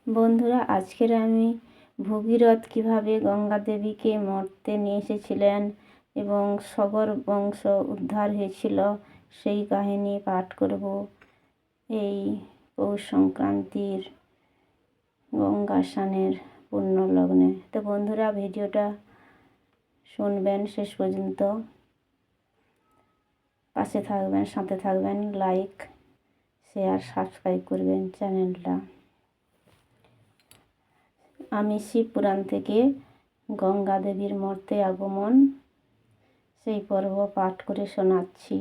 বন্ধুরা, আজকের আমি ভগীরথ কীভাবে গঙ্গা দেবীকে মর্তে নিয়ে এসেছিলেন এবং সগর বংশ উদ্ধার হয়েছিল সেই কাহিনী পাঠ করব এই পৌষ সংক্রান্তির গঙ্গা স্নানের পূর্ণ লগ্নে। তো বন্ধুরা, ভিডিওটা শুনবেন শেষ পর্যন্ত, পাশে থাকবেন, সাথে থাকবেন, লাইক শেয়ার সাবস্ক্রাইব করবেন চ্যানেলটা। আমি শিব পুরাণ থেকে গঙ্গা দেবীর মর্তে আগমন সেই পর্ব পাঠ করে শোনাচ্ছি,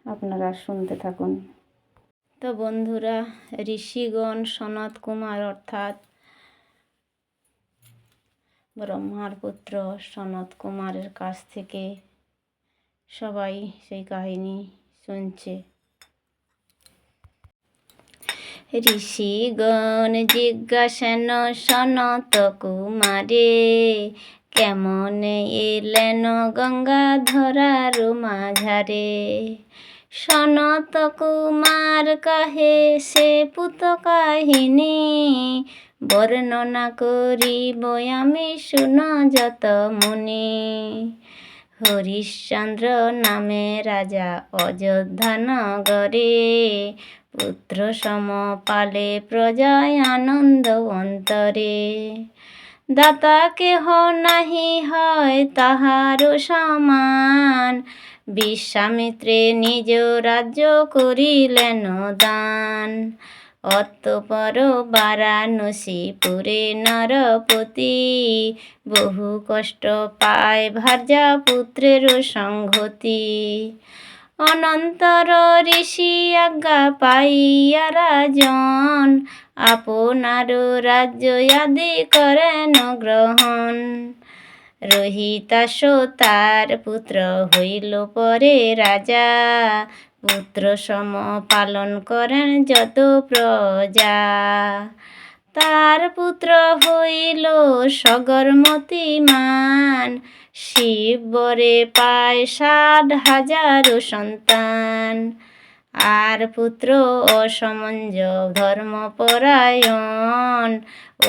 আপনারা শুনতে থাকুন। তো বন্ধুরা, ঋষিগণ সনত কুমার অর্থাৎ ব্রহ্মার পুত্র সনত কুমারের কাছ থেকে সবাই সেই কাহিনী শুনছে। ঋষিগণ জিজ্ঞাসেন সনত কুমারে, কেমন এলেন গঙ্গাধরার মাঝারে। সনত কুমার কাহে সে পুত কাহিনী, বর্ণনা করিব আমি শুন যত মুনি। হরিশ্চন্দ্র নামে রাজা অযোধ্যা নগরে, পুত্র সম পালে প্রজায় আনন্দ অন্তরে। দাতা কেহ নাহি হয় তাহারও সমান, বিশ্বামিত্রে নিজ রাজ্য করিলেন দান। অতঃপর বারাণসীপুরে নরপতি, বহু কষ্ট পায় ভার্যা পুত্রের সংহতি। অনন্তর ঋষি আজ্ঞা পাইয়া রাজন, আপনার রাজ্য আদি করেন গ্রহণ। রহিতাশ তার পুত্র হইল পরে রাজা, পুত্র সম পালন করেন যত প্রজা। তার পুত্র হইল সগরমতিমান, শিব বরে পায় 60,000 সন্তান। আর পুত্র অসমঞ্জ ধর্মপরায়ণ,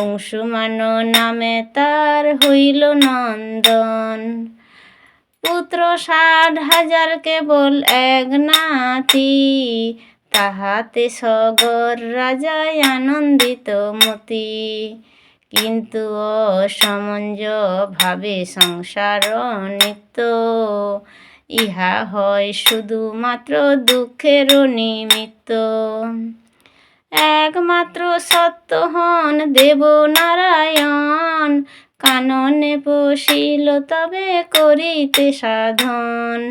অংশুমান নামে তার হইল নন্দন। পুত্র 60,000 কেবল এক নাতি, তাহাতে সগর রাজায় আনন্দিত মতি। কিন্তু অসমঞ্জ ভাবে সংসার নিত্য, ইহা হয় শুধুমাত্র দুঃখের নিমিত্ত। একমাত্র সত্য হন দেবনারায়ণ, কাননে পশিল তবে করিতে সাধন।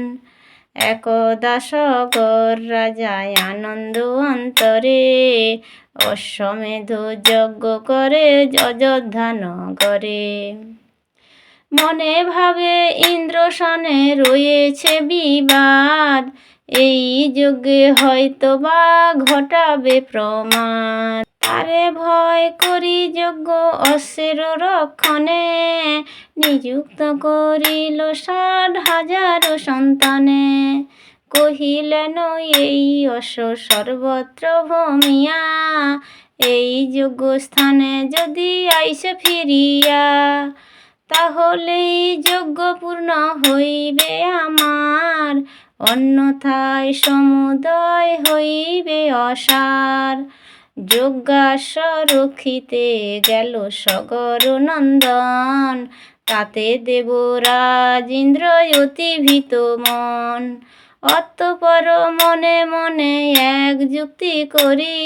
একদা সগর রাজায় আনন্দ অন্তরে, অশ্বমেধ যজ্ঞ করে অযোধ্যা নগরে। মনে ভাবে ইন্দ্র সনে রয়েছে বিবাদ, এই যজ্ঞে হয়তো বা ঘটাবে প্রমাদ। তারে ভয় করি যজ্ঞ অশ্বের রক্ষণে, নিযুক্ত করিল 60,000 সন্তানে। কহিলেন এই অশ্ব সর্বত্র ভূমিয়া, এই যজ্ঞ স্থানে যদি আইসে ফিরিয়া, তাহলেই যজ্ঞ পূর্ণ হইবে আমার, অন্যথায় সমুদয় হইবে অসার। যজ্ঞাশ্ব রক্ষিতে গেল সগর নন্দন, তাতে দেবরাজ ইন্দ্র অতি ভীত মন। অতঃপর মনে মনে এক যুক্তি করি,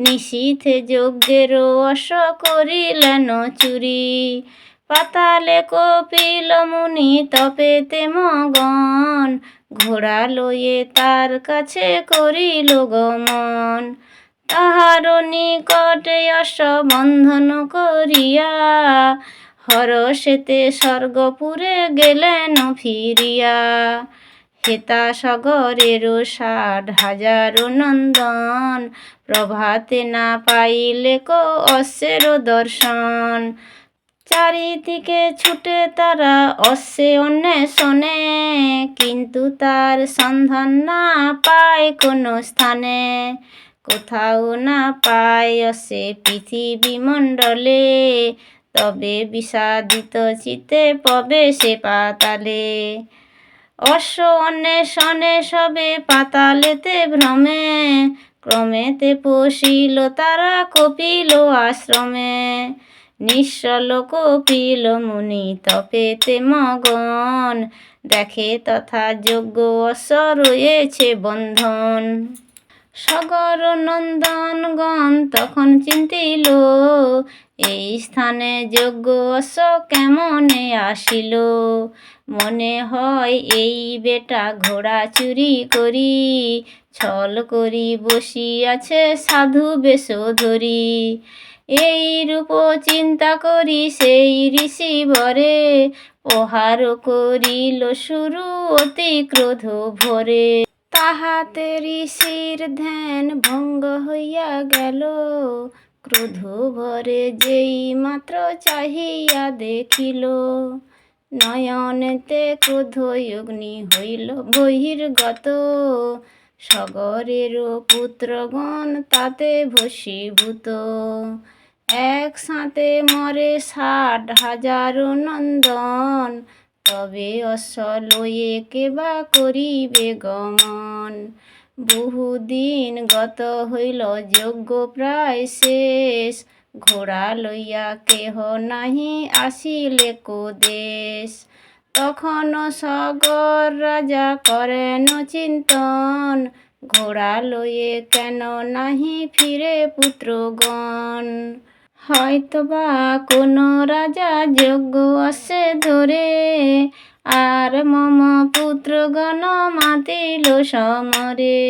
নিশীথে যজ্ঞের অশ্ব করিলেন চুরি। পাতালে কপিল মুনি তপেতে মগন, ঘোড়া লয়ে তার কাছে করিল গমন। তাহার নিকটে অশ্ব বন্ধন করিয়া, হরষেতে স্বর্গপুরে গেলেন ফিরিয়া। হেতা সগরের 60,000 নন্দন, প্রভাতে না পাইলে কো অশ্বের দর্শন। চারিদিকে ছুটে তারা অশ্বে অন্বেষণে, কিন্তু তার সন্ধান না পায় কোনো স্থানে। কোথাও না পায় সে পৃথিবী মণ্ডলে, তবে বিষাদিত চিতে পবে সে পাতালে। অশ্ব অন্বেষণে সবে পাতালেতে ভ্রমে, ক্রমেতে পশিল তারা কপিল আশ্রমে। নিশ্চল কপিল মুনি তপেতে মগন, দেখে তথা যোগ্য অশ্ব রয়েছে বন্ধন। সগর নন্দনগণ তখন চিন্তিল, এই স্থানে যোগ্য অশ্ব কেমনে আসিল। মনে হয় এই বেটা ঘোড়া চুরি করি, ছল করি বসিয়াছে সাধু বেশ ধরি। এই রূপ চিন্তা করি সেই ঋষি বরে, প্রহার করিল শুরু অতি ক্রোধ ভরে। তাহাতে ঋষির ধ্যান ভঙ্গ হইয়া গেল, ক্রোধ ভরে যেই মাত্র চাহিয়া দেখিল। নয়নেতে ক্রোধ অগ্নি হইল বহির্গত, সগরের পুত্রগণ তাতে ভস্মীভূত। একসাথে মরে 60,000 নন্দন, তবে অশ্ব লয়ে কেবা করিবে গমন। বহুদিন গত হইল যজ্ঞ প্রায় শেষ, ঘোড়া লইয়া কেহ নাহি আসিলে কোদেশ। তখন সগর রাজা করেন চিন্তন, ঘোড়া লয়ে কেন নাহি ফিরে পুত্রগণ। হয়তোবা কোন রাজা যোগ্য অশ্বে ধরে, আর মম পুত্রগণ মাতিল সমরে।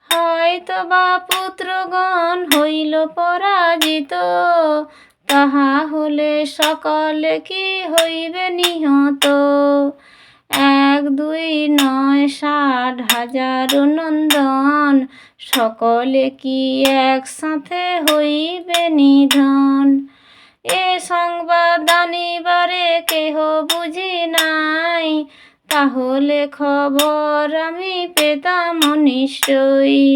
হয়তোবা পুত্রগণ হইল পরাজিত, তাহা হলে সকলে কি হইবে নিহত। 1 2 নয় 60,000 নন্দন, সকলে কি একসাথে হইবে নিধন। এ সংবাদ আনিবারে কেহ বুঝি নাই, তাহলে খবর আমি পেতাম নিশ্চয়ই।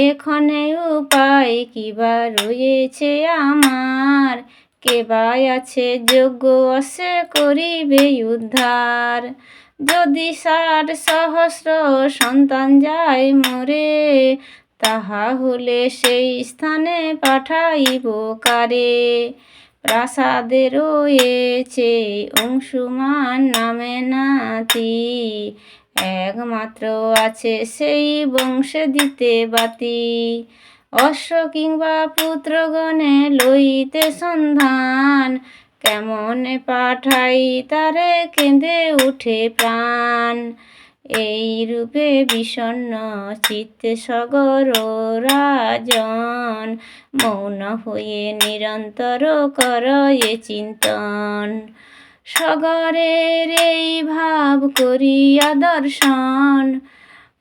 এখানে উপায় কিবা রয়েছে আমার, কেবা আছে যোগ্য অশ্বে করিবে উদ্ধার। যদি 60,000 সন্তান যায় মরে, তাহা হলে সেই স্থানে পাঠাইব কারে। প্রাসাদে রয়েছে অংশুমান নামে নাতি, একমাত্র আছে সেই বংশে দিতে বাতি। অশ্ব কিংবা পুত্রগণে লইতে সন্ধান, কেমনে পাঠাই তারে কেঁদে উঠে প্রাণ। এই রূপে বিষণ্ণ চিত্তে সগর রাজন, মৌন হয়ে নিরন্তর করয়ে চিন্তন। সগরের এই ভাব করিয়া দর্শন,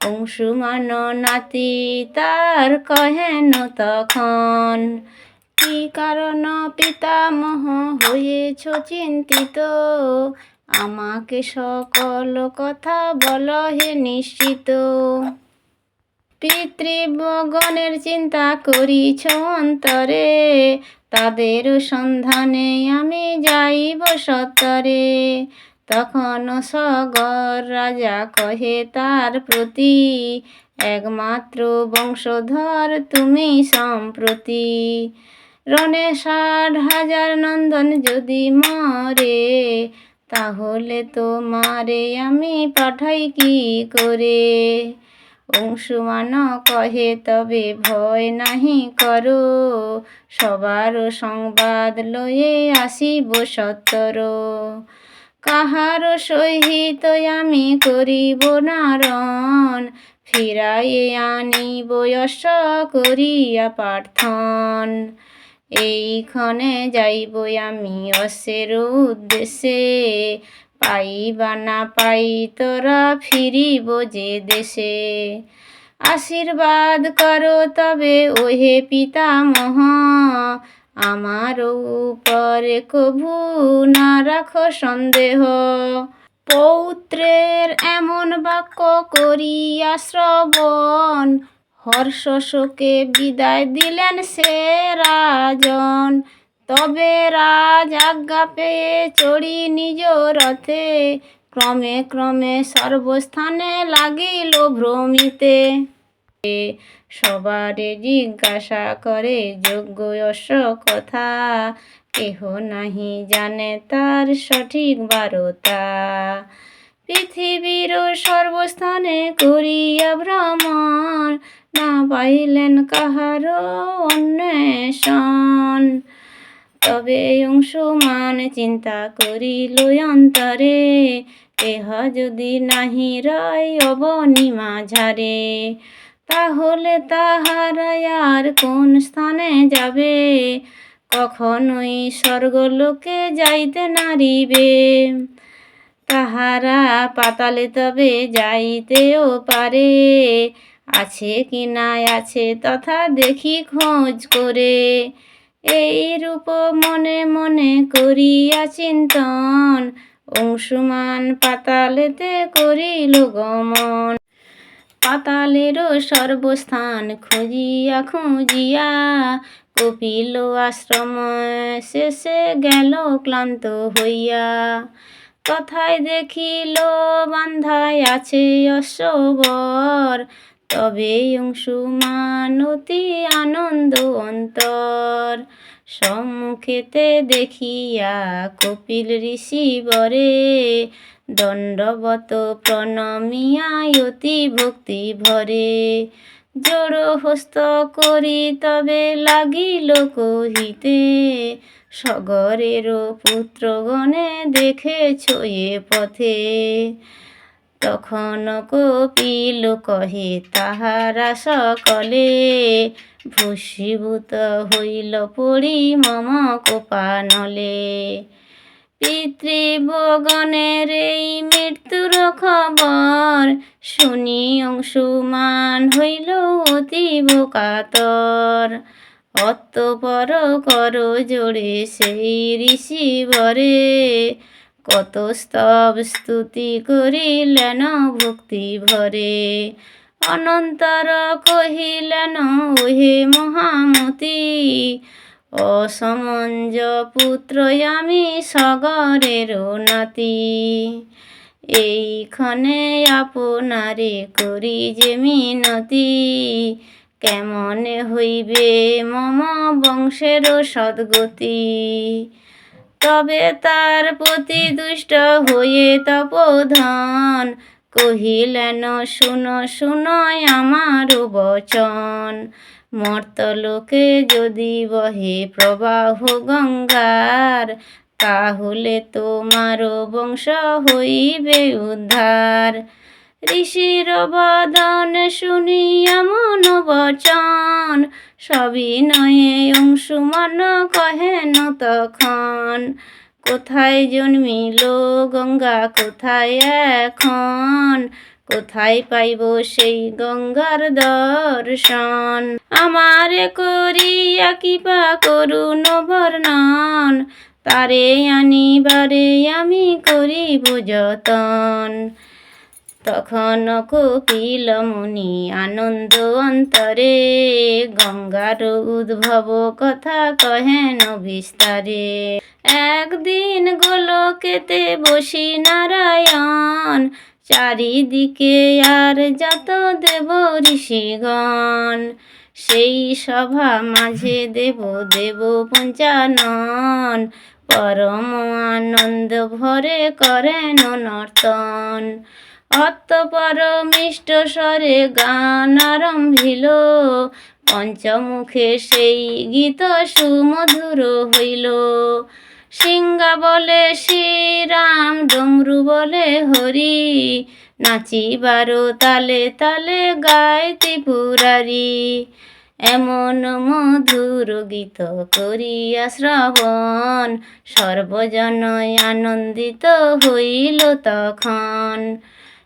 অংশুমান নাতি তার কহেন তখন। কি কারণ পিতামহ হয়েছ চিন্তিত, আমাকে সকল কথা বল হে নিশ্চিত। পিতৃগণের চিন্তা করিছ অন্তরে, তাদের সন্ধানে আমি যাইব সত্তরে। তখন সগর রাজা কহে তার প্রতি, একমাত্র বংশধর তুমি সম্প্রতি। রণে 60,000 নন্দন যদি মরে, তাহলে তোমারে আমি পাঠাই কি করে। অংশুমান কহে তবে ভয় নাহি করো, সবার সংবাদ লয়ে আসিব সত্তর। কাহার সহিত আমি করিব না রণ, ফিরাইয়ে আনিব অশ্ব করিয়া প্রার্থন। এইক্ষণে যাইব আমি অশ্বের উদ্দেশ্যে, পাইবা না পাই তোরা ফিরিব যে দেশে। আশীর্বাদ করো তবে ওহে পিতামহ, আমার উপরে কভু না রাখো সন্দেহ। পৌত্রের এমন বাক্য করিয়া শ্রবণ, হর্ষ শোকে বিদায় দিলেন সে রাজন। তবে রাজ আজ্ঞা পেয়ে চড়ি নিজ রথে, ক্রমে ক্রমে সর্বস্থানে লাগিল ভ্রমিতে। সবারে জিজ্ঞাসা করে যোগ্য যশ কথা, কেহ নাহি জানে তার সঠিক বারতা। পৃথিবীর সর্বস্থানে করিয়া ভ্রমণ, না পাইলেন কাহারও অন্বেষণ। তবে অংশুমান চিন্তা করিল অন্তরে, কেহ যদি নাহি রয় অবনী মাঝারে, তাহলে তাহারা আর কোন স্থানে যাবে, কখনোই স্বর্গলোকে যাইতে নারিবে। তাহারা পাতালে তবে যাইতেও পারে, আছে কি না আছে তথা দেখি খোঁজ করে। এই রূপ মনে মনে করিয়া চিন্তন, অংশুমান পাতালেতে করিল গমন। পাতালেরও সর্বস্থান খুঁজিয়া খুঁজিয়া, কপিল আশ্রম শেষে গেল ক্লান্ত হইয়া। তথায় দেখিল বান্ধায় আছে অশ্ববর, তবে অংশুমান অতি আনন্দ অন্তর। সম্মুখেতে দেখিয়া কপিল ঋষি বরে, দণ্ডবত প্রণমিয়া অতি ভক্তি ভরে। জোড় হস্ত করি তবে লাগিল কহিতে, সগরেরও পুত্রগণে দেখেছ এ পথে। তখন কপিল কহে তাহারা সকলে, ভস্মীভূত হইল পড়ি মম কোপানলে। পিতৃবগণের এই মৃত্যুর খবর, শুনি অংশুমান হইল অতীব কাতর। অতঃপর কর জোড়ে সেই ঋষি বরে, কত স্তব স্তুতি করিলেন ভক্তি ভরে। অনন্তর কহিলেন ওহে মহামতি, অসমঞ্জ পুত্র আমি সগরের নাতি। এইক্ষণে আপনারে করি যে মিনতি, কেমনে হইবে মম বংশের সদ্গতি। তবে তার প্রতি দুষ্ট হয়ে তপোধন, কহিলেন শুন শুন আমার বচন। মর্তলোকে যদি বহে প্রবাহ গঙ্গার, তাহলে তোমার বংশ হইবে উদ্ধার। ঋষির বদন শুনি এমন বচন, সবিনয়ে অংশুমান কহেন তখন। কোথায় জন্মিল গঙ্গা কোথায় এখন, কোথায় পাইব সেই গঙ্গার দর্শন। আমারে করিয়া কৃপা করুন বর্ণন, তারে আনিবারে আমি করিব যতন। তখন কপিল মুনি আনন্দ অন্তরে, গঙ্গার উদ্ভব কথা কহেন বিস্তারে। একদিন গোলকেতে বসি নারায়ণ, চারিদিকে আর যত দেব ঋষিগণ। সেই সভা মাঝে দেব দেব পঞ্চানন, পরম আনন্দ ভরে করেন নর্তন। অতঃপর মিষ্ট স্বরে গান আরম্ভিল, পঞ্চমুখে সেই গীত সুমধুর হইল। সিংহা বলে শ্রীরাম, ডমরু বলে হরি, নাচিবার তালে তালে গায় ত্রিপুরারি। এমন মধুর গীত করিয়া শ্রবণ, সর্বজন আনন্দিত হইল তখন।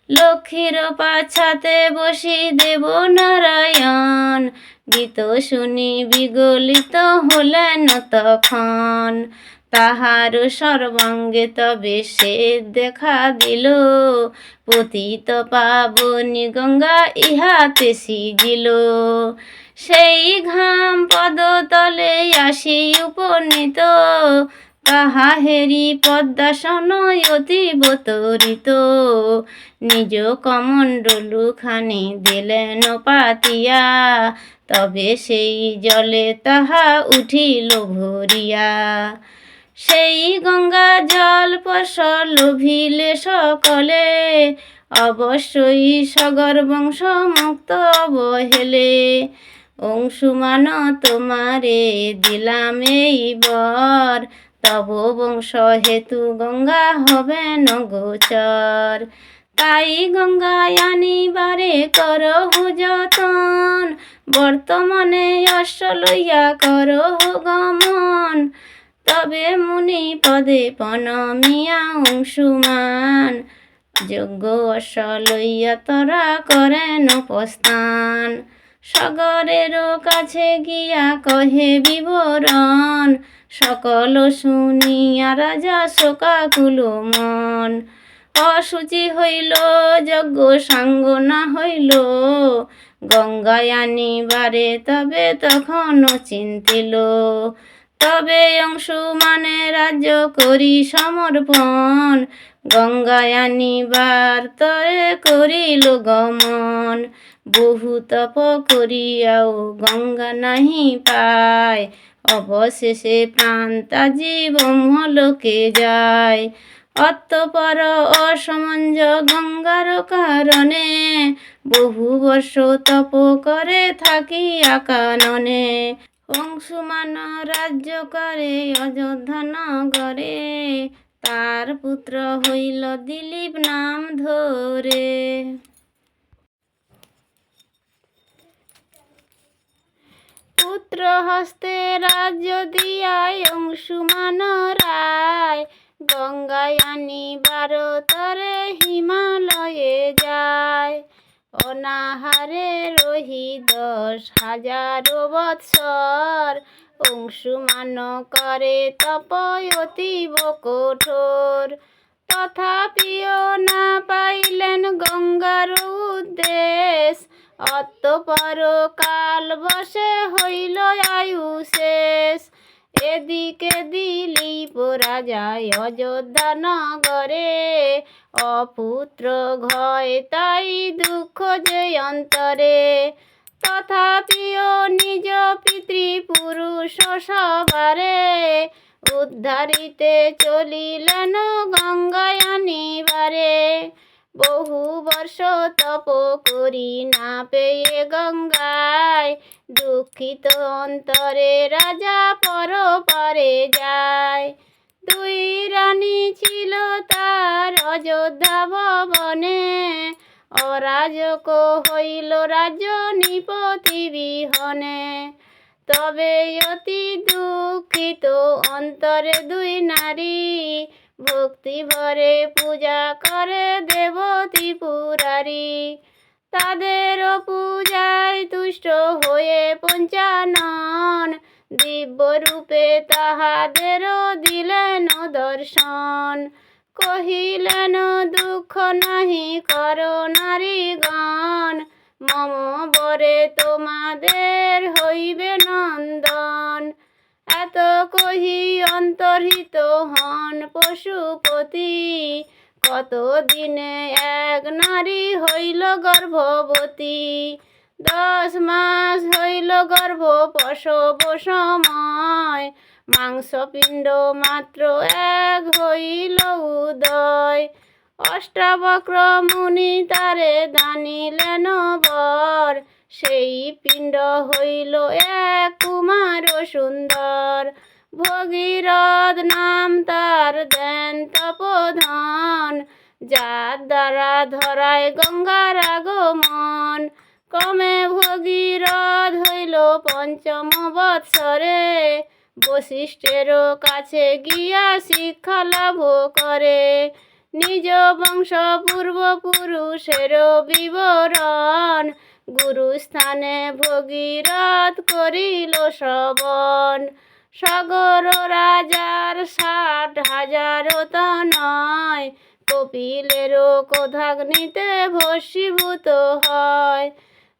লক্ষ্মীর পাছাতে বসি দেব নারায়ণ, গীত শুনি বিগলিত হলেন তখন। তাহার সর্বাঙ্গে তবে সে দেখা দিল, পতিত পাবনী গঙ্গা ইহাতে সিজিল। সেই ঘাম পদতলে আসি উপনীত, তাহা হেরি পদ্মাসন অতীব তরিত। নিজ কমণ্ডলু খানি দিলেন পাতিয়া, তবে সেই জলে তাহা উঠিল ভরিয়া। সেই গঙ্গা জল পশ লোভিলে সকলে, অবশ্যই সগর বংশ মুক্ত অবহেলে। অংশুমান তোমারে দিলাম এই বর, তব বংশ হেতু গঙ্গা হবে গোচর। তাই গঙ্গায় আনিবারে করহু যতন, বর্তমানে অশ্ব লইয়া করহু গমন। তবে মুনি পদে প্রণমিয়া অংশুমান, যোগ্য অশ্ব লইয়া তরা করেন প্রস্থান। সগরের কাছে গিয়া কহে বিবরণ, সকল শুনিয়া রাজা শোকাকুল মন। অশুচি হইল যজ্ঞ সাঙ্গ না হইল, গঙ্গায় আনিবারে তবে তখন চিন্তিল। তবে অংশুমানে রাজ্য করি সমর্পণ, গঙ্গায় আনিবার তরে করিল গমন। বহু তপ করিয়াও গঙ্গা নাহি পায়, অবশেষে প্রাণ তাজি ব্রহ্মলোকে যায়। অতঃপর অসমঞ্জ গঙ্গার কারণে, বহু বর্ষ তপ করে থাকিয়া কাননে। অংশুমান রাজ্য করে অযোধ্যা নগরে, তার পুত্র হইল দিলীপ নাম ধরে। পুত্র হস্তে রাজ্য দিয়ায় অংশুমান রায়, গঙ্গায় আনিবার তরে হিমালয়ে যায়। অনাহারে রহি 10,000 বৎসর, অংশুমান করে তপ অতীব কঠোর। তথাপিও না পাইলেন গঙ্গার উদ্দেশ, অতঃপর কাল বশে হইল আয়ু শেষ। এদিকে দিলীপ রাজায় অযোধ্যা নগরে, অপুত্র ঘয় তাই দুঃখ যে অন্তরে। তথাপিও নিজ পিতৃপুরুষ সবারে, উদ্ধারিতে চলিলেন গঙ্গায় আনিবারে। বহু বর্ষ তপ করি না পেয়ে গঙ্গায়, দুঃখিত অন্তরে রাজা পরপারে যায়। 2 রানী ছিল তার অযোধ্যা ভবনে, অরাজক হইল রাজ্য নিপতি বিহনে। তবে অতি দুঃখিত অন্তরে 2 নারী, ভক্তি ভরে পূজা করে দেবতী পুরারি। তাদের পূজায় তুষ্ট হয়ে পঞ্চানন, দিব্য রূপে তাহাদের দিলেন দর্শন। কহিলেন দুঃখ নাহি কর নারীগণ, মম বরে তোমাদের হইবে নন্দন। এত কহি অন্তর্হিত হন পশুপতি, কত দিনে এক নারী হইল গর্ভবতী। 10 মাস হইল গর্ভ প্রসব সময়, মাংসপিণ্ড মাত্র এক হইল উদয়। অষ্টাবক্র মুনি তারে দানিলেন বর, সেই পিণ্ড হইল এক কুমার সুন্দর। ভগীরথ নাম তার দেন তপোধন, যার দ্বারা ধরায় গঙ্গার আগমন। ক্রমে ভগীরথ হইল 5ম বৎসরে, বশিষ্ঠের কাছে গিয়া শিক্ষা লাভ করে। নিজ বংশ পূর্বপুরুষের বিবরণ, গুরুস্থানে ভগীরথ করিল শ্রবণ। সগর রাজার 60,000 তো নয়, কপিলেরও ক্রোধাগ্নিতে ভস্মীভূত হয়।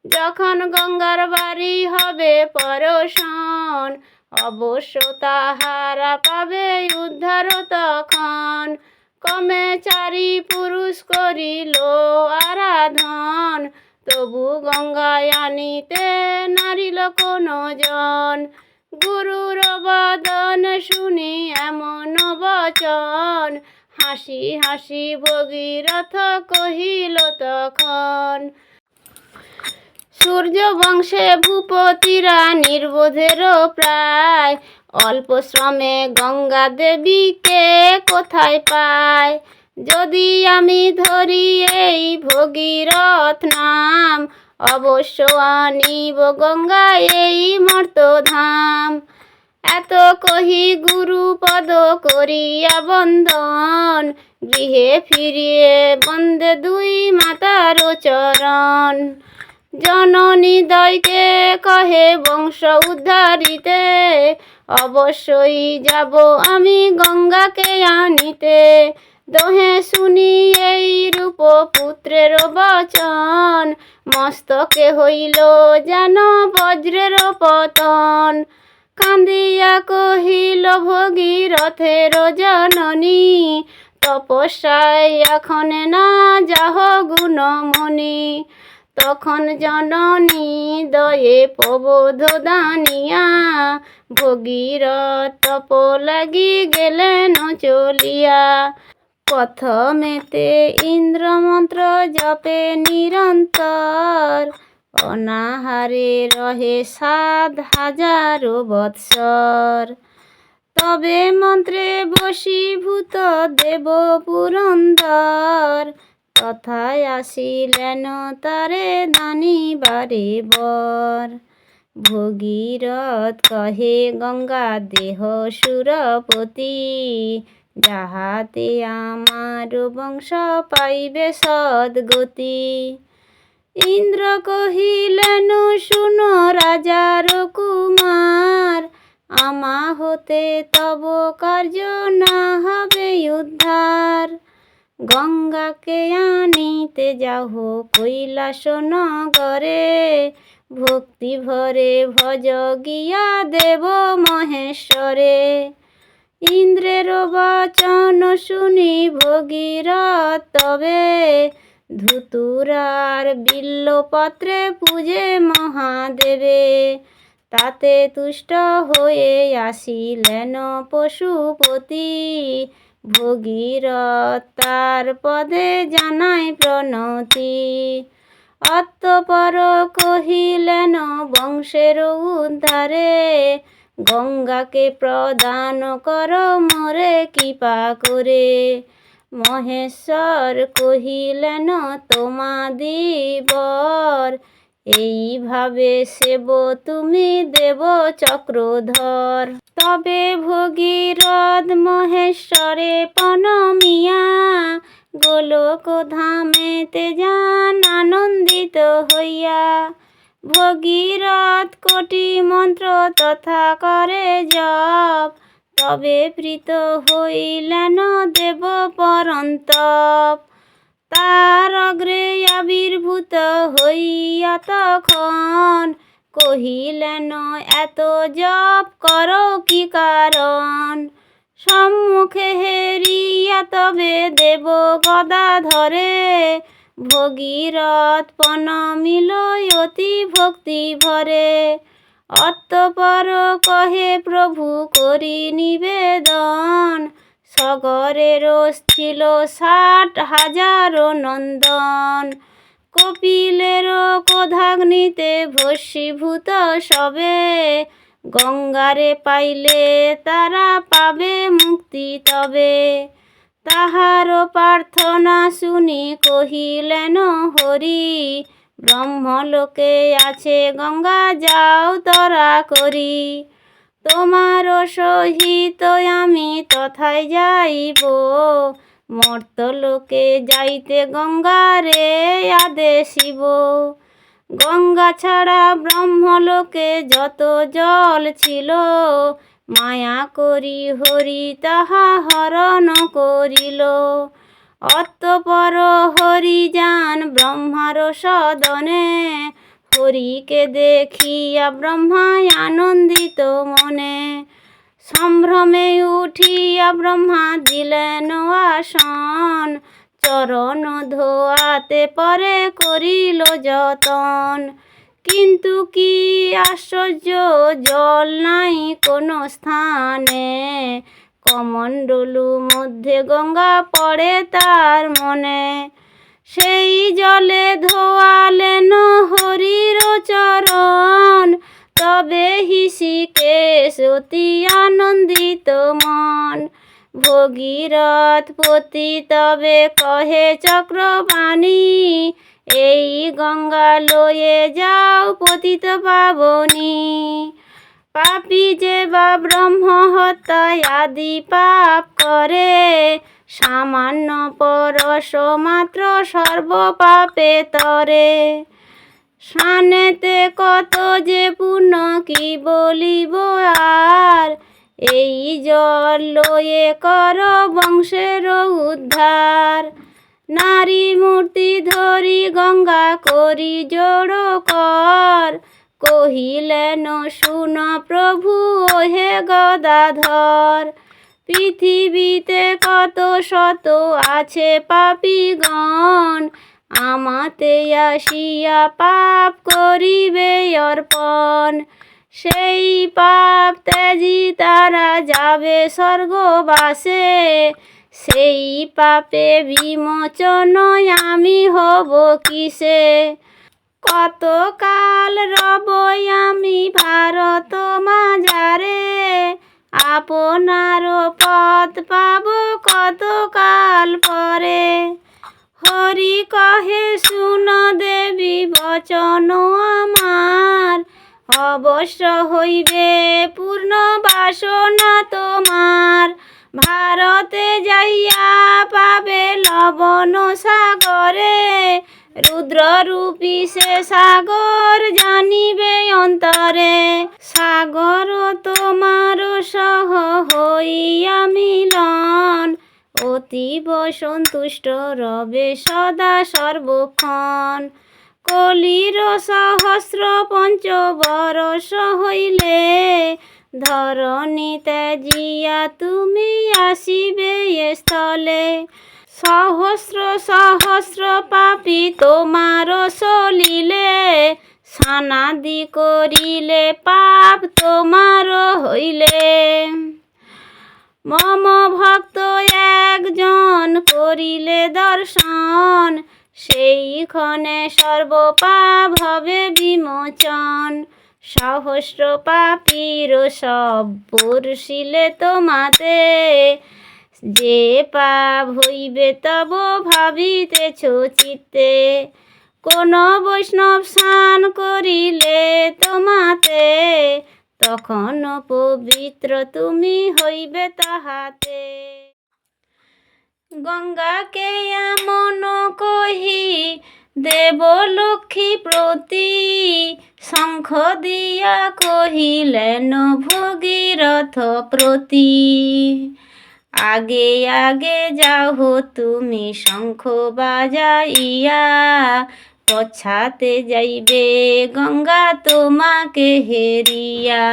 যখন গঙ্গার বাড়ি হবে পরশন, অবশ্য তাহারা পাবে উদ্ধার তখন। কমে 4 পুরুষ করিল আরাধন, তবু গঙ্গায় আনিতে নারিল কোনো জন। গুরুর বদন শুনি এমন বচন, হাসি হাসি ভগীরথ কহিল তখন। সূর্য বংশে ভূপতিরা নির্বোধেরও প্রায়, অল্প শ্রমে গঙ্গা দেবীকে কোথায় পায়। যদি আমি ধরি এই ভগীরথ নাম, অবশ্য আনিব গঙ্গা এই মর্তধাম। এত কহি গুরুপদ করিয়া বন্দন, গৃহে ফিরিয়ে বন্দে 2 মাতার চরণ। জননী দয়কে কহে বংশ উদ্ধারিতে, অবশ্যই যাব আমি গঙ্গাকে আনিতে। দোহে শুনি এই রূপ পুত্রের বচন, মস্তকে হইল যেন বজ্রের পতন। কান্দিয়া কহিল ভগীরথের জননী, তপস্যায় এখন না যাহ গুণমণি। তখন জননী দয়ে প্রবোধ দানিয়া, ভগীরথ তপ লাগি গেলেন চলিয়া। প্রথমেতে ইন্দ্রমন্ত্র জপে নিরন্তর, অনাহারে রহে 7,000 বৎসর। তবে মন্ত্রে বশীভূত দেব পুরন্দর, তথায় আসিলেন তারে দানিবারে বর। ভগীরথ কহে গঙ্গা দেহ সুরপতি, যাহাতে আমার বংশ পাইবে সদ্গতি। ইন্দ্র কহিলেন শুন রাজার কুমার, আমা হতে তব কার্য না হবে উদ্ধার। গঙ্গাকে আনিতে যাহ কৈলাস নগরে, ভক্তি ভরে ভজ গিয়া দেব মহেশ্বরে। ইন্দ্রের বচন শুনি ভগীরথ তবে, ধুতুরার বিল্লপত্রে পূজে মহাদেবে। তাতে তুষ্ট হয়ে আসিলেন পশুপতি, ভগীরথ তার পদে জানায় প্রণতি। অতঃপর কহিলেন বংশের উদ্ধারে, গঙ্গাকে প্রদান কর মোরে কৃপা করে। মহেশ্বর কহিলেন তোমাদিবর, এইভাবে সেব তুমি দেব চক্রধর। তবে ভগীরথ মহেশ্বরে প্রণমিয়া, গোলক ধামেতে যান আনন্দিত হইয়া। ভগীরথ কোটি মন্ত্র তথা করে জপ, তবে প্রীত হইলেন দেব পরন্তপ। তার অগ্রে আবির্ভূত হইয়া তখন, কহিলেন এত জপ করো কি কারণ। সম্মুখে হেরিয়া তবে দেব গদা ধরে, ভগীরথ প্রণমিল অতি ভক্তি ভরে। অতঃপর কহে প্রভু করি নিবেদন, সগরের ছিল 60,000 নন্দন। কপিলের ক্রোধাগ্নিতে ভস্মীভূত সবে, গঙ্গারে পাইলে তারা পাবে মুক্তি তবে। তাহার প্রার্থনা শুনি কহিলেন হরি, ব্রহ্মলোকে আছে গঙ্গা যাও তরা করি। তোমার সহিত আমি তথায় যাইব, মর্তলোকে যাইতে গঙ্গারে আদেশিব। গঙ্গা ছাড়া ব্রহ্মলোকে যত জল ছিল, মায়া করি হরি তাহা হরণ করিল। অতঃপর হরি যান ব্রহ্মার সদনে, হরিকে দেখিয়া ব্রহ্মায় আনন্দিত মনে। সম্ভ্রমে উঠিয়া ব্রহ্মা দিলেন আসন, চরণ ধোয়াতে পরে করিল যতন। কিন্তু কি আশ্চর্য, জল নাই কোনো স্থানে, কমণ্ডলু মধ্যে গঙ্গা পড়ে তার মনে। সেই জলে ধোয়ালেন হরির চরণ, তবে হৃষিকেশ অতি আনন্দিত মন। ভগীরথ পতি তবে কহে চক্রপাণি, এই গঙ্গা লয়ে যাও পতিত পাবনি। পাপী যে বা ব্রহ্ম হত্যায় আদি পাপ করে, সামান্য পরশ মাত্র সর্ব পাপে তরে। সানেতে কত যে পুণ্য কি বলিব আর, এই জল লয়ে কর বংশের উদ্ধার। নারী মূর্তি ধরি গঙ্গা করি জোড় কর, কহিলেন শুন প্রভু ওহে গদাধর। পৃথিবীতে কত শত আছে পাপীগণ, আমাতে আসিয়া পাপ করিবে অর্পণ। সেই পাপ ত্যাজি তারা যাবে স্বর্গবাসে, সেই পাপে বিমোচন আমি হব কিসে। কত কাল রব আমি ভারত মাঝারে, আপনার পদ পাব কত কাল পরে। হরি কহে শুন দেবী বচন আমার, অবশ্য হইবে পূর্ণ বাসনা তোমার। ভারতে যাইয়া পাবে লবণ সাগরে, রুদ্ররূপী সে সাগর জানিবে অন্তরে। সাগর তোমার সহ হইয়া মিলন, অতীব সন্তুষ্ট রবে সদা সর্বক্ষণ। কলির সহস্র পঞ্চবরষ হইলে, ধরণী ত্যাজিয়া তুমি আসিবে এ স্থলে। সহস্র সহস্র পাপী তোমার সলিলে, স্নানাদি করিলে পাপ তোমার হইলে। মম ভক্ত একজন করিলে দর্শন, সেইক্ষণে সর্বপাপ হবে বিমোচন। সহস্র পাপীর সব পরশিলে তোমাতে, যে পাপ হইবে তব ভাবিতেছ চিত্তে। কোন বৈষ্ণব স্নান করিলে তোমাতে, তখন পবিত্র তুমি হইবে তাহাতে। গঙ্গাকে এমন কহি দেব লক্ষ্মী প্রতি, শঙ্খ দিয়া কহিলেন ভগীরথ প্রতি। আগে আগে যাও তুমি শঙ্খ বাজাইয়া, পছাতে যাইবে গঙ্গা তোমাকে হেরিয়া।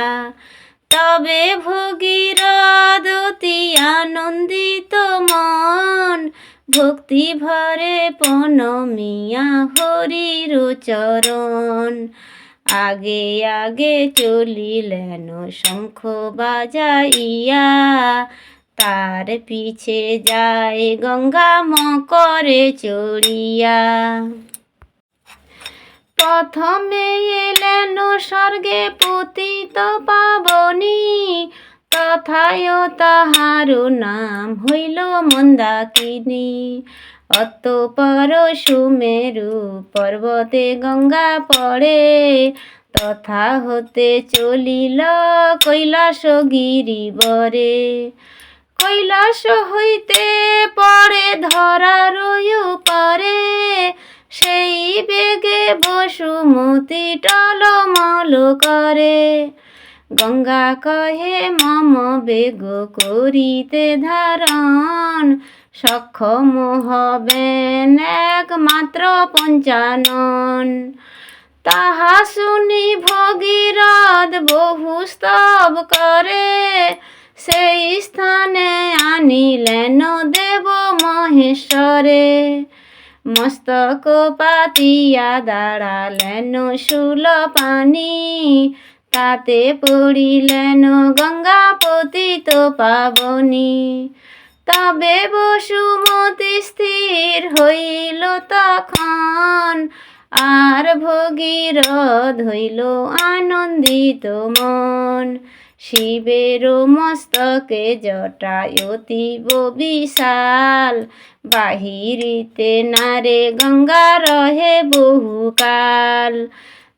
তবে ভগীরথ অতি আনন্দিত মন, ভক্তি ভরে প্রণমিয়া হরির চরণ। আগে আগে চলিলেন শঙ্খ বাজাইয়া, তার পিছে যায় গঙ্গা মকরে চড়িয়া। প্রথমে এলেন স্বর্গে পতিত পাবনী, তথায় তাহার নাম হইল মন্দাকিনী। অতঃপর সুমেরু পর্বতে গঙ্গা পড়ে, তথা হতে চলিল কৈলাস গিরিবরে। কৈলাস হইতে পড়ে ধরার উপরে, সেই বেগে বসুমতী টলমল করে। গঙ্গা কহে মম বেগ করিতে ধারণ, সক্ষম হবেন একমাত্র পঞ্চানন। তাহা শুনি ভগীরথ বহু স্তব করে, সেই স্থানে আনিলেন দেব মহেশ্বরে। মস্তক পাতিয়া দাঁড়ালেন শূল পানি, তাতে পড়িলেন গঙ্গা পতিত পাবনী। তবে বসুমতী স্থির হইল তখন, আর ভগীরথ হইল আনন্দিত মন। শিবের মস্তকে জটা অতীব বিশাল, বাহিরিতে নারে গঙ্গা রহে বহুকাল।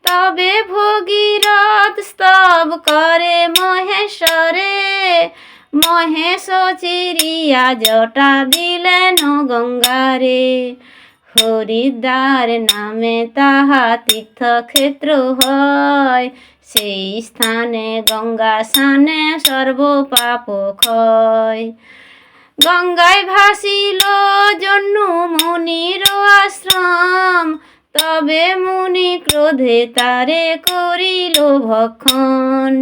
তবে ভগীরথ স্তব করে মহেশ্বরে, মহেশ চিরিয়া জটা দিলেন গঙ্গারে। হরিদ্বার নামে তাহা তীর্থক্ষেত্র হয়, সেই স্থানে গঙ্গা স্নানে সর্ব পাপ ক্ষয়। গঙ্গায় ভাসিল জন্মু মুনির আশ্রম, তবে মুনি ক্রোধে তারে করিল ভক্ষণ।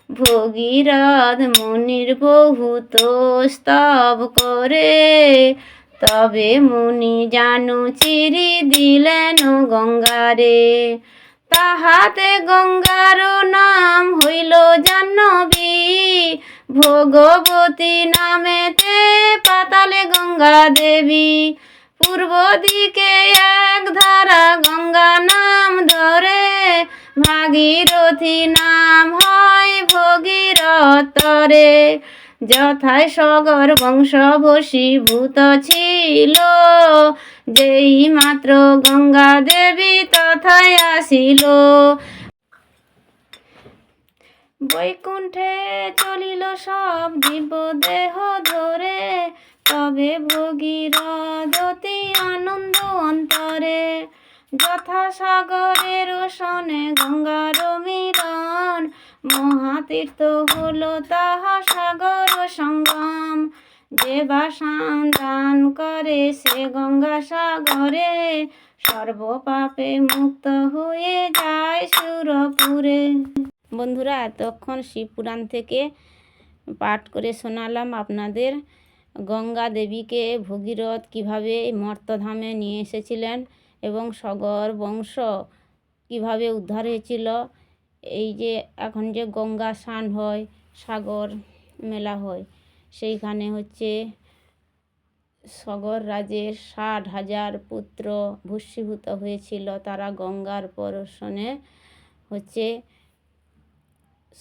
ভগীরথ মুনির বহুত স্তব করে, তবে মুনি জানু চিরি দিলেন গঙ্গারে। তাহাতে গঙ্গার নাম হইল জাহ্নবী, ভগবতী নামেতে পাতালে গঙ্গা দেবী। পূর্ব দিকে এক ধারা গঙ্গা নাম ধরে, ভাগীরথী নাম হয় ভগীরথরে। যথায় সগর বংশ বশীভূত ছিল, যেই মাত্র গঙ্গা দেবী তথায় আসিল। বৈকুণ্ঠে চলিল সব দিব্য দেহ ধরে, তবে ভগীরথ অতি আনন্দ অন্তরে। যথা সাগরের সনে গঙ্গার মিলন, মহাতীর্থ হল তাহা সাগর সঙ্গম। যে বা স্নান করে সে গঙ্গা সাগরে, সর্ব পাপে মুক্ত হয়ে যায় সুরপুরে। বন্ধুরা, এতক্ষণ শিবপুরাণ থেকে পাঠ করে শোনালাম আপনাদের। গঙ্গা দেবীকে ভগীরথ কীভাবে মর্তধামে নিয়ে এসেছিলেন এবং সগর বংশ কীভাবে উদ্ধার হয়েছিল। এই যে এখন যে গঙ্গা স্নান হয়, সাগর মেলা হয়, সেইখানে হচ্ছে সগর রাজের 60,000 পুত্র ভস্মীভূত হয়েছিল। তারা গঙ্গার পরশনে হচ্ছে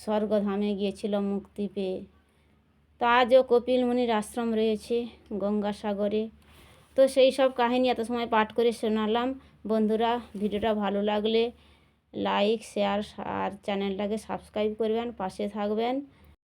স্বর্গধামে গিয়েছিল মুক্তি পেয়ে। তো আজও কপিল মুনির আশ্রম রয়েছে গঙ্গাসাগরে। তো সেই সব কাহিনী এত সময় পাঠ করে শোনালাম। বন্ধুরা, ভিডিওটা ভালো লাগলে লাইক, শেয়ার আর চ্যানেলটাকে সাবস্ক্রাইব করবেন, পাশে থাকবেন।